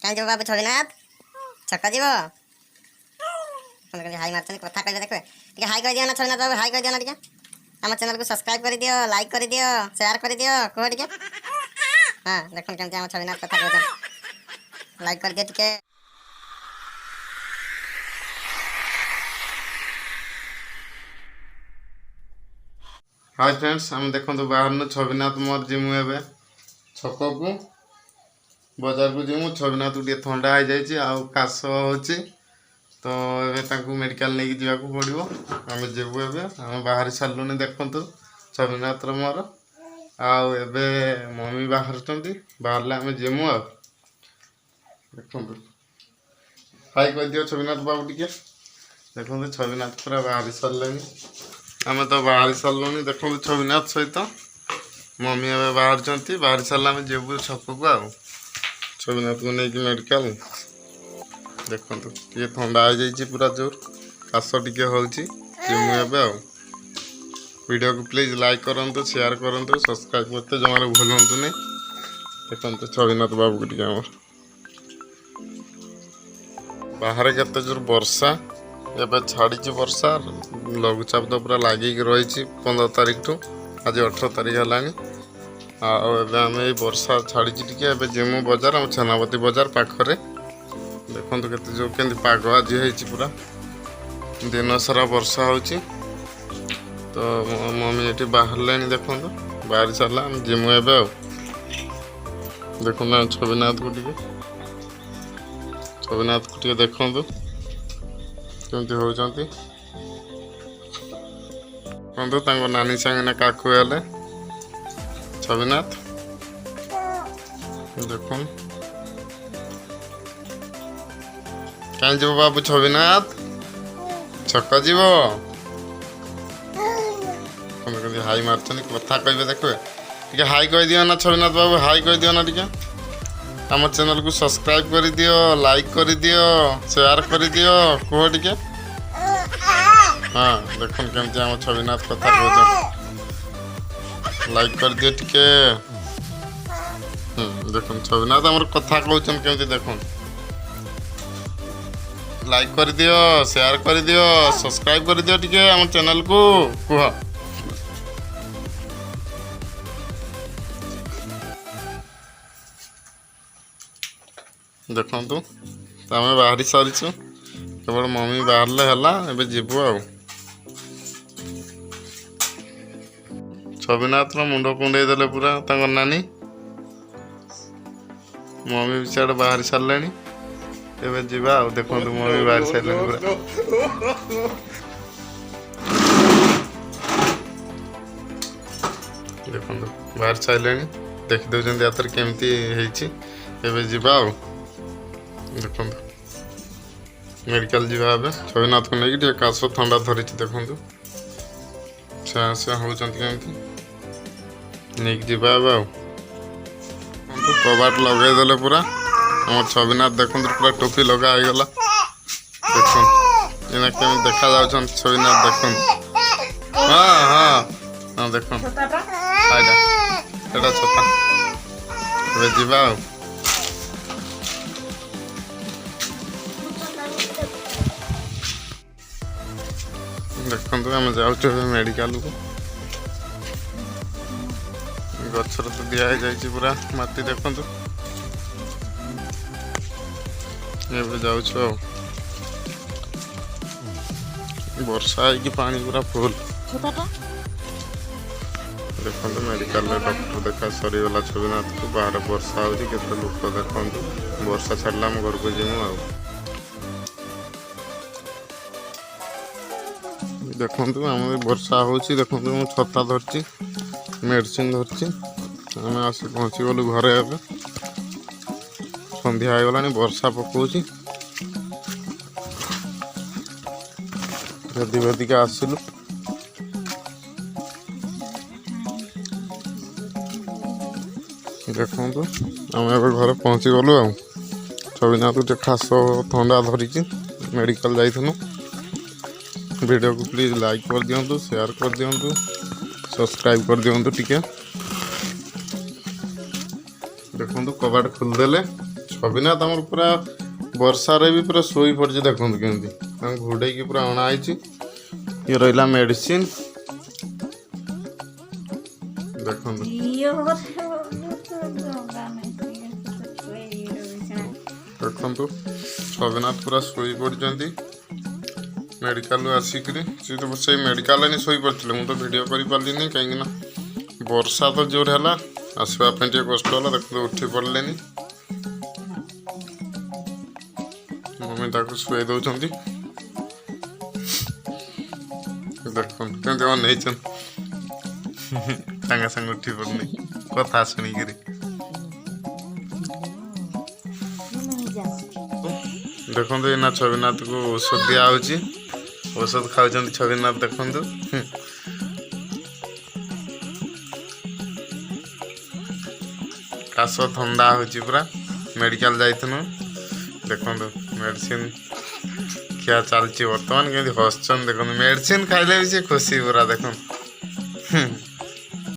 कहीं जो बाबू छविनाथ छक्का जीव हाई मार्चन कथा कह देखे टे हाई कह दियो ना छविनाथ बाबू हाई कह दियो ना टे आम चैनल को सब्सक्राइब कर दियो लाइक कर दियो शेयर कर दियो कह टे हाँ देख केमती आम छविनाथ कथा कह लाइक कर दियो टे हाय फ्रेंड्स आम देखो बाहर छविनाथ मोर जिमु एवं छक को बजार को जिमु छविनाथ टे थंडा हो जाए आस हो तो ये मेडिकल नहीं जावाक पड़ो आम जीवु एम बाहरी सारूँ देखु छविनाथ मोर आबे मम्मी बाहर बाहर आम जीमु आ देखु हाई कह दियो छविनाथ बाबू टे देखो छविनाथ पूरा बाहरी सारे आम तो बाहरी सारूँ देखो छविनाथ सहित मम्मी ए बाहर सारे आम जीवु छक को आ छविनाथ को लेकिन मेडिकल देखो ये थंडा हो जाए पूरा जोर काश टे होमु आ वीडियो को प्लीज लाइक करूँ शेयर करूँ सब्सक्राइब करते जमार भूलु नहीं देखो छविनाथ बाबू को टे बाहर केते जोर वर्षा एवं छाड़ी वर्षा लघुचाप तो पूरा लगिक रही 15 तारीख ठू आज 18 तारीख है आम वर्षा छाड़ी टे जिमु बजार आम छेनापति बजार पाखरे देखो केते जो केंदी पाग आज है पूरा दिन सारा वर्षा हो तो मम्मी ये बाहर देखो बाहर सारा आम जिमु ए देखो छविनाथ को देखो केमती होती नानी सांगे काकू हेले छविनाथ देखो कहीं जीव बाबू छविनाथ छक जीव हाई मार्चन कथा कहे देखो हाई कह दियो ना छविनाथ बाबू हाई कह दियो ना टे आम चैनल को सब्सक्राइब कर दियो लाइक कर दियो शेयर कर दियो कह टे हाँ देख केमती आम छविनाथ कथा कह लाइक कर दियो टे देख छविनाथ आम कथा कहते केमती देख लाइक कर दियो शेयर कर दियो सब्सक्राइब कर दियो टे आम चैनल को कह देखु आम बाहरी सारीचु केवल मम्मी बाहर है जीवु आ छविनाथ मुंड कुंडे देले पूरा नानी मम्मी भी सियाड़े बाहर सारे एवं जीवा देखो मम्मी बाहर सारे पूरा देखो बाहर सारे देखी दौरान यातर केमती एवं जीवा देखो मेडिकल जीवा छविनाथ को लेकिन काश थंडा धरी देखो से होती नहीं जीवा कबाट लगेदे पूरा आम छविनाथ देखो पूरा टोपी लगा गला देखो इना केमी देखा जाउछन छविनाथ देखो हाँ हाँ हाँ देखो एटा छता ए जीवा देखो आम जाऊँ मेडिकल को गचर तो दिया जाए पूरा मती देखो ये जाऊँ वर्षा है पानी पूरा फुल देखो मेडिकल डॉक्टर देखा सरीगला छविनाथ को बाहर वर्षा होते लोक देखो वर्षा छाड़ा आम घर को जीमु आ देखो आम वर्षा हो देखो छता धरची मेडिसिन धरची आम आस पहुँची गलु घरे ए संध्या हो गला वर्षा पकाउची भेदी भेदिका आसलु देखो आम ए घर पहुँची गलु आ छविनाथ खास थंडा धरी मेडिकल जाइथनु वीडियो को प्लीज लाइक कर दिंतु शेयर कर दिंतु सब्सक्राइब कर दिंतु टिके देखो कबाट खोलदेले छविनाथ आमर पूरा वर्षारे भी पूरा शोई पड़े देखते केमती घोड़े पूरा अणाई ये रहा मेडिसिन देखो देखु छविनाथ पूरा शोई पड़ती मेडिकल आसिक से मेडिकल नहीं शोई पड़ते मुझे तो वीडियो कर पार्ली कहीं वर्षा तो जोर है आसवाप कष्ट है देखते उठी पड़े मम्मी ताको शुए दौरान देख कमी अनई सागे सागे उठी पड़नी कथा शुणिक देखो ये छविनाथ को औषध दिया औषध खाऊँ छविनाथ देखु काश थंडा हो पूरा मेडिकल जाइनु देखो मेडिसिन खिया चलती बर्तमान केमी हसन देखो मेडिसिन खाइले भी सी खुशी पूरा देखो